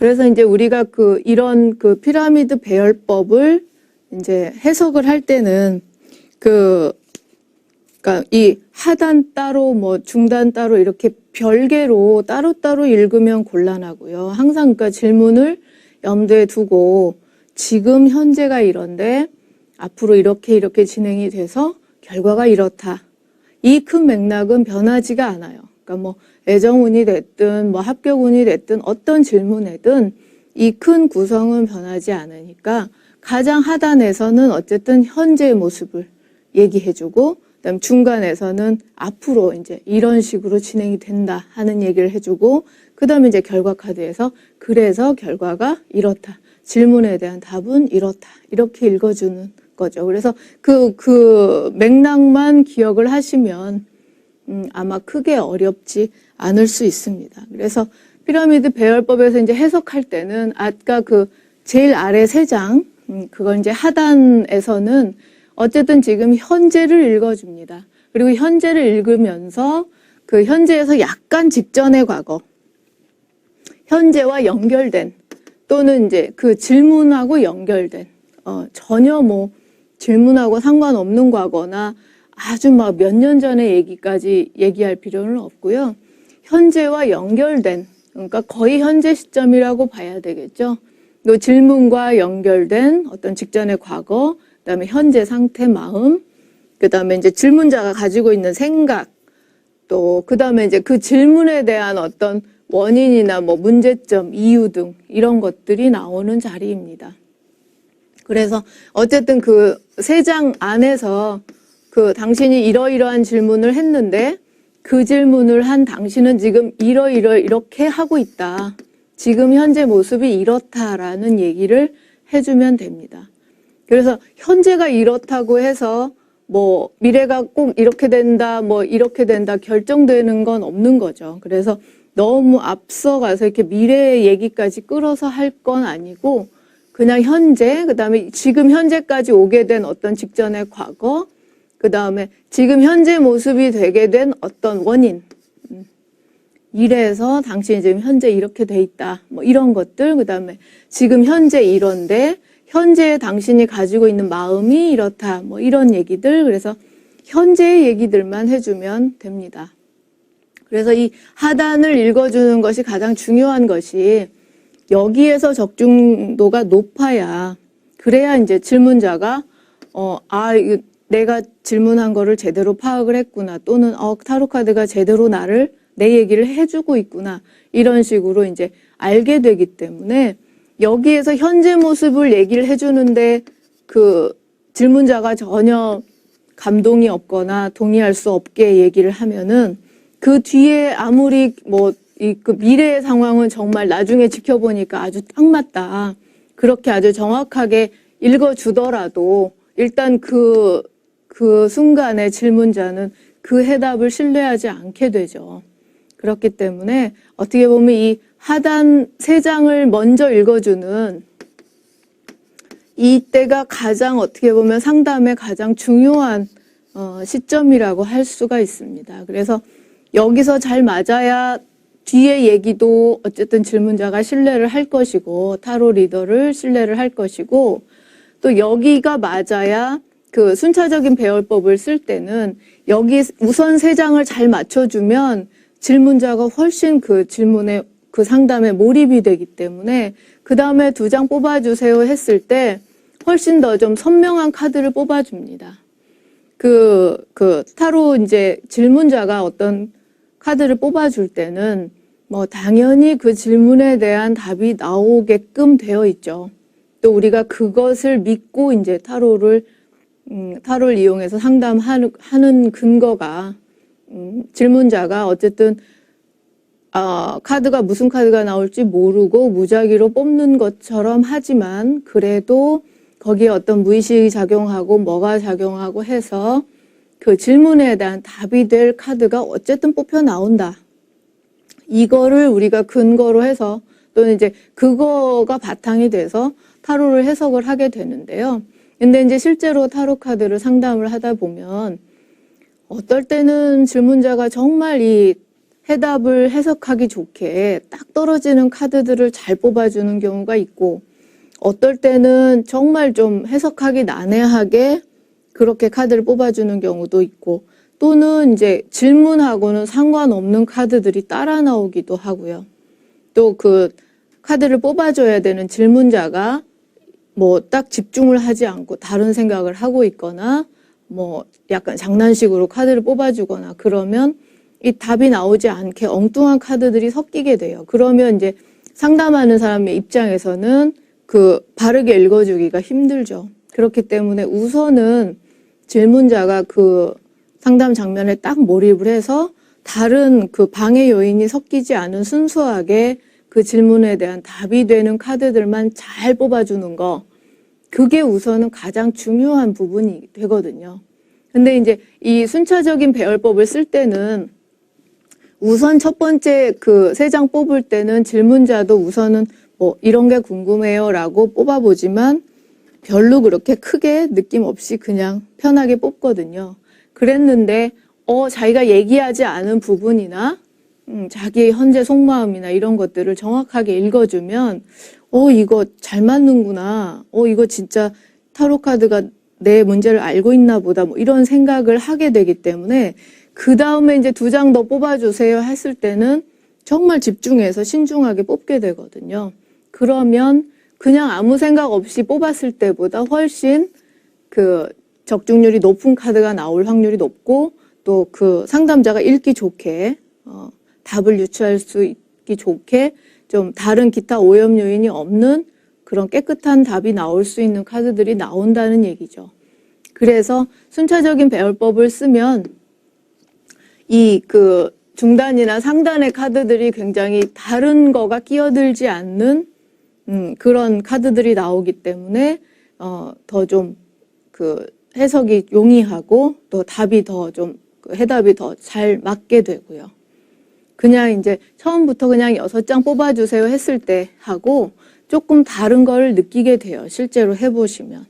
그래서 이제 우리가 이런 피라미드 배열법을 이제 해석을 할 때는 그러니까 이 하단 따로 뭐 중단 따로 이렇게 별개로 따로따로 읽으면 곤란하고요. 항상 그러니까 질문을 염두에 두고 지금 현재가 이런데 앞으로 이렇게 진행이 돼서 결과가 이렇다. 이 큰 맥락은 변하지가 않아요. 그러니까 뭐 애정운이 됐든 뭐 합격운이 됐든 어떤 질문에든 이 큰 구성은 변하지 않으니까 가장 하단에서는 어쨌든 현재의 모습을 얘기해주고 그다음 중간에서는 앞으로 이제 이런 식으로 진행이 된다 하는 얘기를 해주고 그다음에 이제 결과 카드에서 그래서 결과가 이렇다. 질문에 대한 답은 이렇다. 이렇게 읽어주는 거죠. 그래서 그 맥락만 기억을 하시면 아마 크게 어렵지 않을 수 있습니다. 그래서 피라미드 배열법에서 이제 해석할 때는 아까 제일 아래 세 장, 그걸 이제 하단에서는 어쨌든 지금 현재를 읽어줍니다. 그리고 현재를 읽으면서 그 현재에서 약간 직전의 과거, 현재와 연결된 또는 이제 그 질문하고 연결된 전혀 뭐 질문하고 상관없는 과거나 아주 막 몇 년 전의 얘기까지 얘기할 필요는 없고요. 현재와 연결된 그러니까 거의 현재 시점이라고 봐야 되겠죠. 또 질문과 연결된 어떤 직전의 과거, 그다음에 현재 상태, 마음, 그다음에 이제 질문자가 가지고 있는 생각, 또 그다음에 이제 그 질문에 대한 어떤 원인이나 뭐 문제점, 이유 등 이런 것들이 나오는 자리입니다. 그래서 어쨌든 그 세 장 안에서 당신이 이러이러한 질문을 했는데 그 질문을 한 당신은 지금 이렇게 하고 있다. 지금 현재 모습이 이렇다라는 얘기를 해주면 됩니다. 그래서 현재가 이렇다고 해서 뭐 미래가 꼭 이렇게 된다, 뭐 이렇게 된다 결정되는 건 없는 거죠. 그래서 너무 앞서가서 이렇게 미래의 얘기까지 끌어서 할 건 아니고 그냥 현재, 그다음에 지금 현재까지 오게 된 어떤 직전의 과거, 그다음에 지금 현재 모습이 되게 된 어떤 원인, 이래서 당신이 지금 현재 이렇게 돼 있다. 뭐 이런 것들, 그다음에 지금 현재 이런데 현재 당신이 가지고 있는 마음이 이렇다. 뭐 이런 얘기들. 그래서 현재의 얘기들만 해주면 됩니다. 그래서 이 하단을 읽어주는 것이 가장 중요한 것이 여기에서 적중도가 높아야 그래야 이제 질문자가 내가 질문한 거를 제대로 파악을 했구나. 또는 타로 카드가 제대로 내 얘기를 해주고 있구나. 이런 식으로 이제 알게 되기 때문에 여기에서 현재 모습을 얘기를 해주는데 그 질문자가 전혀 감동이 없거나 동의할 수 없게 얘기를 하면은 그 뒤에 아무리 그 미래의 상황은 정말 나중에 지켜보니까 아주 딱 맞다. 그렇게 아주 정확하게 읽어주더라도 일단 그 순간에 질문자는 그 해답을 신뢰하지 않게 되죠. 그렇기 때문에 어떻게 보면 이 하단 세 장을 먼저 읽어주는 이때가 가장 어떻게 보면 상담의 가장 중요한 시점이라고 할 수가 있습니다. 그래서 여기서 잘 맞아야 뒤에 얘기도 어쨌든 질문자가 신뢰를 할 것이고 타로 리더를 신뢰를 할 것이고 또 여기가 맞아야 그 순차적인 배열법을 쓸 때는 여기 우선 세 장을 잘 맞춰주면 질문자가 훨씬 그 질문에 그 상담에 몰입이 되기 때문에 그 다음에 두 장 뽑아주세요 했을 때 훨씬 더 좀 선명한 카드를 뽑아줍니다. 타로 이제 질문자가 어떤 카드를 뽑아줄 때는 뭐 당연히 그 질문에 대한 답이 나오게끔 되어 있죠. 또 우리가 그것을 믿고 이제 타로를 이용해서 상담하는 근거가 질문자가 어쨌든 카드가 무슨 카드가 나올지 모르고 무작위로 뽑는 것처럼 하지만 그래도 거기에 어떤 무의식이 작용하고 뭐가 작용하고 해서 그 질문에 대한 답이 될 카드가 어쨌든 뽑혀 나온다. 이거를 우리가 근거로 해서 또는 이제 그거가 바탕이 돼서 타로를 해석을 하게 되는데요. 근데 이제 실제로 타로 카드를 상담을 하다 보면 어떨 때는 질문자가 정말 이 해답을 해석하기 좋게 딱 떨어지는 카드들을 잘 뽑아주는 경우가 있고, 어떨 때는 정말 좀 해석하기 난해하게 그렇게 카드를 뽑아주는 경우도 있고, 또는 이제 질문하고는 상관없는 카드들이 따라 나오기도 하고요. 또 그 카드를 뽑아줘야 되는 질문자가 뭐 딱 집중을 하지 않고 다른 생각을 하고 있거나 뭐 약간 장난식으로 카드를 뽑아주거나 그러면 이 답이 나오지 않게 엉뚱한 카드들이 섞이게 돼요. 그러면 이제 상담하는 사람의 입장에서는 그 바르게 읽어주기가 힘들죠. 그렇기 때문에 우선은 질문자가 그 상담 장면에 딱 몰입을 해서 다른 그 방해 요인이 섞이지 않은 순수하게 그 질문에 대한 답이 되는 카드들만 잘 뽑아주는 거, 그게 우선은 가장 중요한 부분이 되거든요. 근데 이제 이 순차적인 배열법을 쓸 때는 우선 첫 번째 그 3장 뽑을 때는 질문자도 우선은 뭐 이런 게 궁금해요라고 뽑아보지만 별로 그렇게 크게 느낌 없이 그냥 편하게 뽑거든요. 그랬는데 자기가 얘기하지 않은 부분이나 자기의 현재 속마음이나 이런 것들을 정확하게 읽어주면 이거 잘 맞는구나. 이거 진짜 타로 카드가 내 문제를 알고 있나 보다. 뭐 이런 생각을 하게 되기 때문에 그 다음에 이제 2장 더 뽑아주세요 했을 때는 정말 집중해서 신중하게 뽑게 되거든요. 그러면 그냥 아무 생각 없이 뽑았을 때보다 훨씬 그 적중률이 높은 카드가 나올 확률이 높고, 또 그 상담자가 읽기 좋게 답을 유추할 수 있기 좋게 좀 다른 기타 오염 요인이 없는 그런 깨끗한 답이 나올 수 있는 카드들이 나온다는 얘기죠. 그래서 순차적인 배열법을 쓰면 이 그 중단이나 상단의 카드들이 굉장히 다른 거가 끼어들지 않는 그런 카드들이 나오기 때문에 더 좀 그 해석이 용이하고 또 답이 더 좀 해답이 더 잘 맞게 되고요. 그냥 이제 처음부터 그냥 6장 뽑아주세요 했을 때 하고 조금 다른 걸 느끼게 돼요. 실제로 해보시면.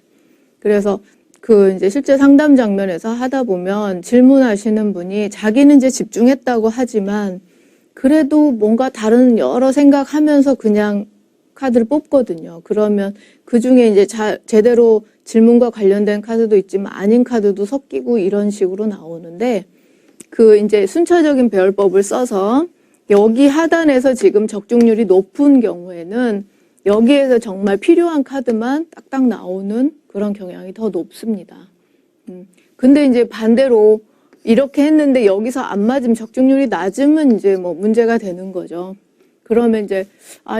그래서 그 이제 실제 상담 장면에서 하다 보면 질문하시는 분이 자기는 이제 집중했다고 하지만 그래도 뭔가 다른 여러 생각하면서 그냥 카드를 뽑거든요. 그러면 그 중에 이제 제대로 질문과 관련된 카드도 있지만 아닌 카드도 섞이고 이런 식으로 나오는데, 그 이제 순차적인 배열법을 써서 여기 하단에서 지금 적중률이 높은 경우에는 여기에서 정말 필요한 카드만 딱딱 나오는 그런 경향이 더 높습니다. 근데 이제 반대로 이렇게 했는데 여기서 안 맞으면 적중률이 낮으면 이제 뭐 문제가 되는 거죠. 그러면 이제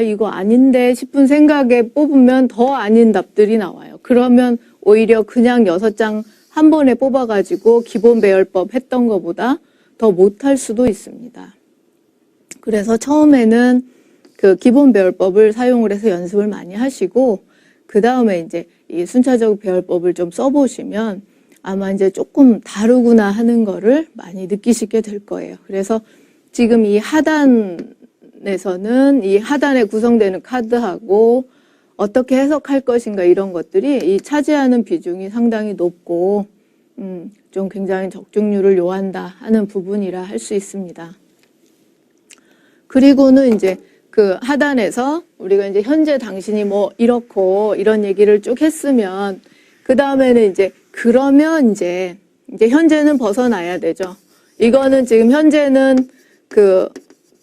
이거 아닌데 싶은 생각에 뽑으면 더 아닌 답들이 나와요. 그러면 오히려 그냥 6장 한 번에 뽑아가지고 기본 배열법 했던 것보다 더 못할 수도 있습니다. 그래서 처음에는 그 기본 배열법을 사용을 해서 연습을 많이 하시고, 그 다음에 이제 이 순차적 배열법을 좀 써보시면 아마 이제 조금 다르구나 하는 거를 많이 느끼시게 될 거예요. 그래서 지금 이 하단에서는 이 하단에 구성되는 카드하고 어떻게 해석할 것인가 이런 것들이 이 차지하는 비중이 상당히 높고 좀 굉장히 적중률을 요한다 하는 부분이라 할 수 있습니다. 그리고는 이제 그 하단에서 우리가 이제 현재 당신이 뭐 이렇고 이런 얘기를 쭉 했으면 그 다음에는 이제 그러면 이제 현재는 벗어나야 되죠. 이거는 지금 현재는 그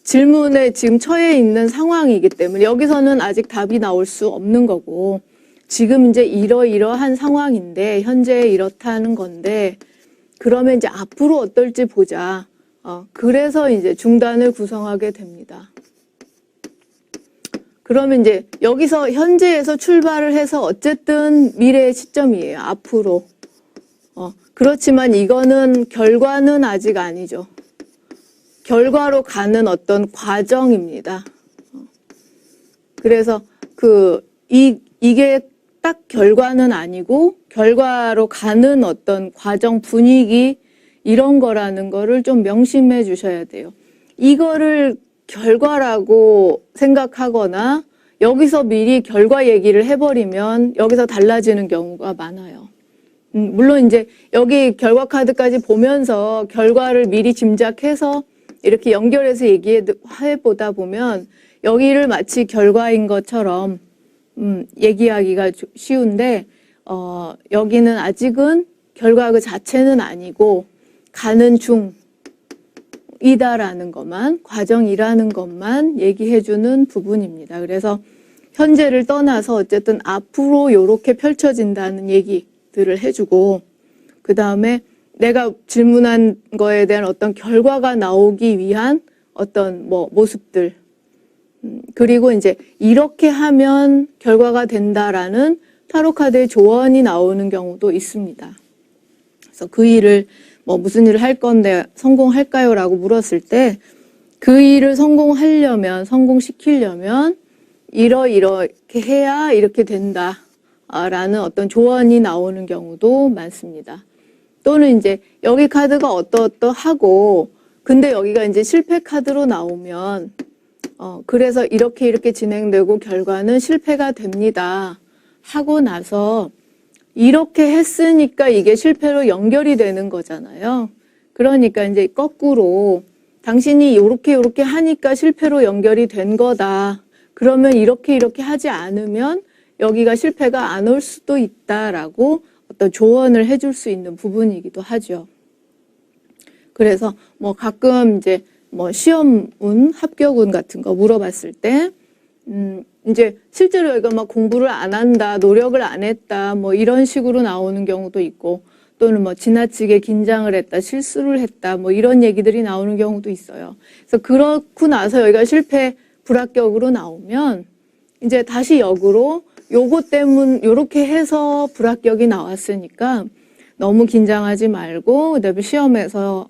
질문에 지금 처해 있는 상황이기 때문에 여기서는 아직 답이 나올 수 없는 거고, 지금 이제 이러이러한 상황인데 현재 이렇다는 건데 그러면 이제 앞으로 어떨지 보자. 그래서 이제 중단을 구성하게 됩니다. 그러면 이제 여기서 현재에서 출발을 해서 어쨌든 미래의 시점이에요. 앞으로. 그렇지만 이거는 결과는 아직 아니죠. 결과로 가는 어떤 과정입니다. 그래서 이게 딱 결과는 아니고 결과로 가는 어떤 과정 분위기 이런 거라는 거를 좀 명심해 주셔야 돼요. 이거를 결과라고 생각하거나 여기서 미리 결과 얘기를 해버리면 여기서 달라지는 경우가 많아요. 물론 이제 여기 결과 카드까지 보면서 결과를 미리 짐작해서 이렇게 연결해서 얘기해 보다 보면 여기를 마치 결과인 것처럼 얘기하기가 쉬운데 여기는 아직은 결과 그 자체는 아니고 가는 중이다라는 것만, 과정이라는 것만 얘기해주는 부분입니다. 그래서 현재를 떠나서 어쨌든 앞으로 이렇게 펼쳐진다는 얘기들을 해주고, 그 다음에 내가 질문한 거에 대한 어떤 결과가 나오기 위한 어떤 모습들, 그리고 이제 이렇게 하면 결과가 된다라는 타로 카드의 조언이 나오는 경우도 있습니다. 그래서 그 일을 무슨 일을 할 건데 성공할까요? 라고 물었을 때 그 일을 성공시키려면 이렇게 해야 이렇게 된다 라는 어떤 조언이 나오는 경우도 많습니다. 또는 이제 여기 카드가 어떠하고 근데 여기가 이제 실패 카드로 나오면 그래서 이렇게 진행되고 결과는 실패가 됩니다 하고 나서 이렇게 했으니까 이게 실패로 연결이 되는 거잖아요. 그러니까 이제 거꾸로 당신이 요렇게 하니까 실패로 연결이 된 거다. 그러면 이렇게 하지 않으면 여기가 실패가 안 올 수도 있다라고 어떤 조언을 해줄 수 있는 부분이기도 하죠. 그래서 가끔 이제 시험운, 합격운 같은 거 물어봤을 때, 이제 실제로 여기가 막 공부를 안 한다, 노력을 안 했다, 이런 식으로 나오는 경우도 있고, 또는 지나치게 긴장을 했다, 실수를 했다, 이런 얘기들이 나오는 경우도 있어요. 그래서 그렇고 나서 여기가 실패, 불합격으로 나오면, 이제 다시 역으로 요렇게 해서 불합격이 나왔으니까 너무 긴장하지 말고, 그다음에 시험에서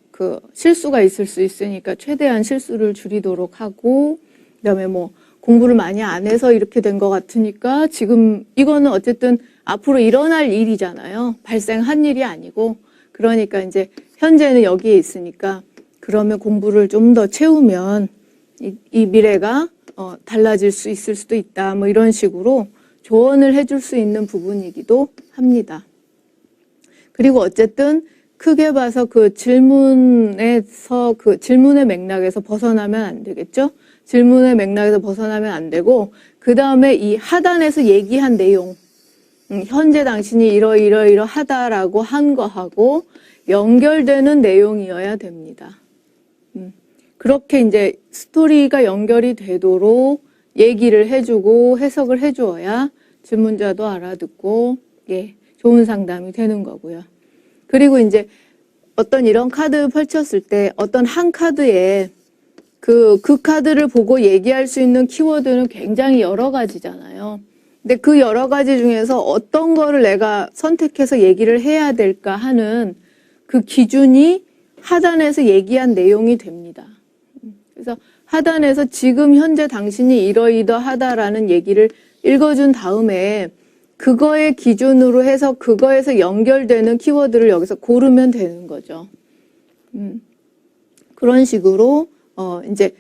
실수가 있을 수 있으니까 최대한 실수를 줄이도록 하고, 그다음에 공부를 많이 안 해서 이렇게 된 것 같으니까 지금 이거는 어쨌든 앞으로 일어날 일이잖아요. 발생한 일이 아니고. 그러니까 이제 현재는 여기에 있으니까 그러면 공부를 좀 더 채우면 이 미래가 달라질 수 있을 수도 있다. 이런 식으로 조언을 해줄 수 있는 부분이기도 합니다. 그리고 어쨌든 크게 봐서 그 질문의 맥락에서 벗어나면 안 되겠죠? 질문의 맥락에서 벗어나면 안 되고, 그 다음에 이 하단에서 얘기한 내용, 현재 당신이 이러하다라고 한 거하고 연결되는 내용이어야 됩니다. 그렇게 이제 스토리가 연결이 되도록 얘기를 해주고 해석을 해주어야 질문자도 알아듣고, 좋은 상담이 되는 거고요. 그리고 이제 어떤 이런 카드 펼쳤을 때 어떤 한 카드에 그 카드를 보고 얘기할 수 있는 키워드는 굉장히 여러 가지잖아요. 근데 그 여러 가지 중에서 어떤 거를 내가 선택해서 얘기를 해야 될까 하는 그 기준이 하단에서 얘기한 내용이 됩니다. 그래서 하단에서 지금 현재 당신이 이러이러하다라는 얘기를 읽어준 다음에 그거의 기준으로 해서 그거에서 연결되는 키워드를 여기서 고르면 되는 거죠. 그런 식으로 이제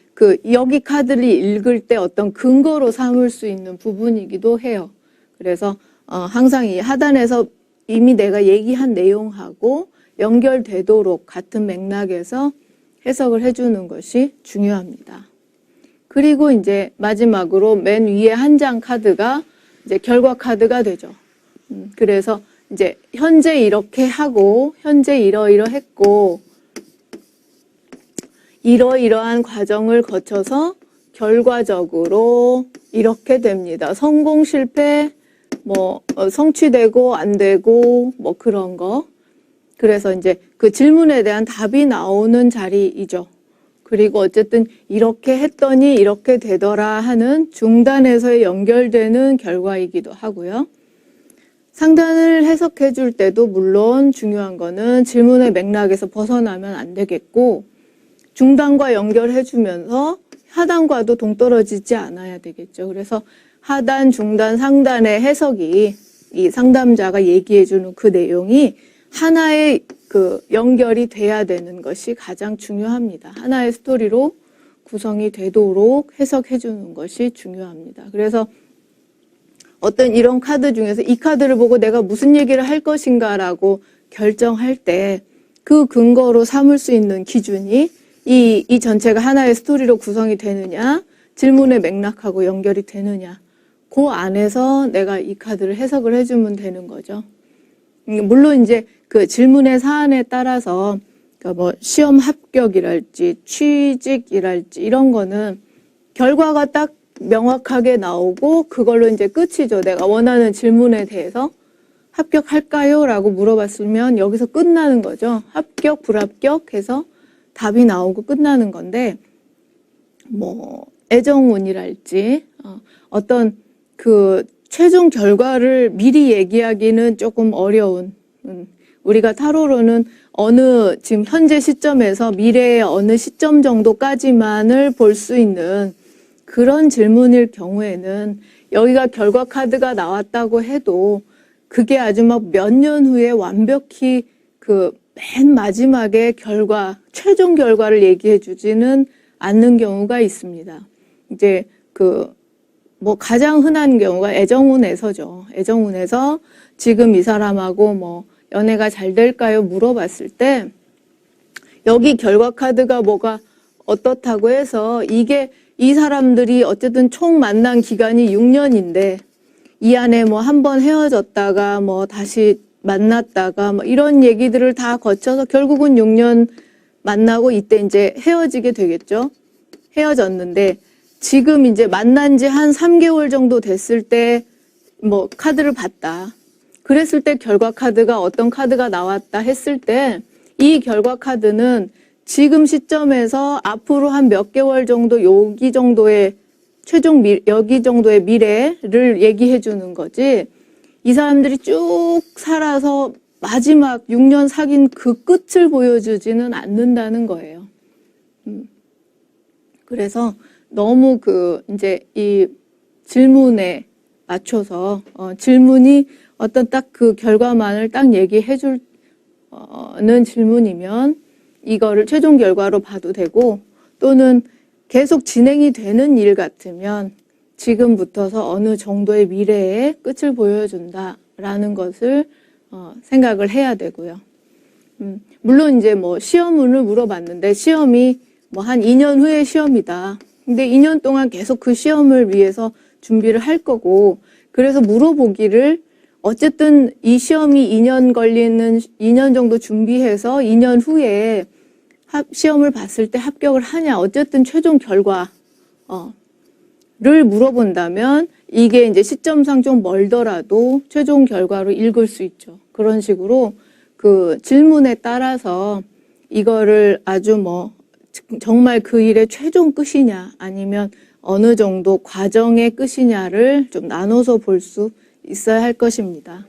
여기 카드를 읽을 때 어떤 근거로 삼을 수 있는 부분이기도 해요. 그래서 항상 이 하단에서 이미 내가 얘기한 내용하고 연결되도록 같은 맥락에서 해석을 해주는 것이 중요합니다. 그리고 이제 마지막으로 맨 위에 한 장 카드가 이제 결과 카드가 되죠. 그래서 이제 현재 이렇게 하고 현재 이러이러했고 이러이러한 과정을 거쳐서 결과적으로 이렇게 됩니다. 성공, 실패, 성취되고 안 되고 그런 거. 그래서 이제 그 질문에 대한 답이 나오는 자리이죠. 그리고 어쨌든 이렇게 했더니 이렇게 되더라 하는 중단에서의 연결되는 결과이기도 하고요. 상단을 해석해 줄 때도 물론 중요한 거는 질문의 맥락에서 벗어나면 안 되겠고 중단과 연결해 주면서 하단과도 동떨어지지 않아야 되겠죠. 그래서 하단, 중단, 상단의 해석이 이 상담자가 얘기해 주는 그 내용이 하나의 연결이 돼야 되는 것이 가장 중요합니다. 하나의 스토리로 구성이 되도록 해석해 주는 것이 중요합니다. 그래서 어떤 이런 카드 중에서 이 카드를 보고 내가 무슨 얘기를 할 것인가라고 결정할 때 그 근거로 삼을 수 있는 기준이 이 전체가 하나의 스토리로 구성이 되느냐, 질문의 맥락하고 연결이 되느냐, 그 안에서 내가 이 카드를 해석을 해주면 되는 거죠. 물론 이제 그 질문의 사안에 따라서 그러니까 뭐 시험 합격이랄지 취직이랄지 이런 거는 결과가 딱 명확하게 나오고 그걸로 이제 끝이죠. 내가 원하는 질문에 대해서 합격할까요? 라고 물어봤으면 여기서 끝나는 거죠. 합격, 불합격 해서 답이 나오고 끝나는 건데, 뭐 애정운이랄지 어떤 그 최종 결과를 미리 얘기하기는 조금 어려운, 우리가 타로로는 어느 지금 현재 시점에서 미래의 어느 시점 정도까지만을 볼 수 있는 그런 질문일 경우에는 여기가 결과 카드가 나왔다고 해도 그게 아주 막 몇 년 후에 완벽히 그 맨 마지막에 최종 결과를 얘기해 주지는 않는 경우가 있습니다. 이제 뭐 가장 흔한 경우가 애정운에서죠. 애정운에서 지금 이 사람하고 뭐 연애가 잘 될까요? 물어봤을 때 여기 결과 카드가 뭐가 어떻다고 해서 이게 이 사람들이 어쨌든 총 만난 기간이 6년인데 이 안에 뭐 한 번 헤어졌다가 뭐 다시 만났다가 뭐 이런 얘기들을 다 거쳐서 결국은 6년 만나고 이때 이제 헤어지게 되겠죠. 헤어졌는데 지금 이제 만난 지 한 3개월 정도 됐을 때 뭐 카드를 봤다. 그랬을 때 결과 카드가 어떤 카드가 나왔다 했을 때 이 결과 카드는 지금 시점에서 앞으로 한 몇 개월 정도 여기 정도의 여기 정도의 미래를 얘기해 주는 거지. 이 사람들이 쭉 살아서 마지막 6년 사귄 그 끝을 보여주지는 않는다는 거예요. 그래서 너무 이제 이 질문에 맞춰서, 질문이 어떤 딱 그 결과만을 딱 얘기해 주는 질문이면 이거를 최종 결과로 봐도 되고, 또는 계속 진행이 되는 일 같으면 지금부터서 어느 정도의 미래의 끝을 보여준다라는 것을 생각을 해야 되고요. 물론 이제 뭐 시험운을 물어봤는데 시험이 뭐 한 2년 후에 시험이다. 근데 2년 동안 계속 그 시험을 위해서 준비를 할 거고, 그래서 물어보기를 어쨌든 이 시험이 2년 정도 준비해서 2년 후에 시험을 봤을 때 합격을 하냐, 어쨌든 최종 결과를 물어본다면 이게 이제 시점상 좀 멀더라도 최종 결과로 읽을 수 있죠. 그런 식으로 그 질문에 따라서 이거를 아주 뭐 정말 그 일의 최종 끝이냐 아니면 어느 정도 과정의 끝이냐를 좀 나눠서 볼 수 있어야 할 것입니다.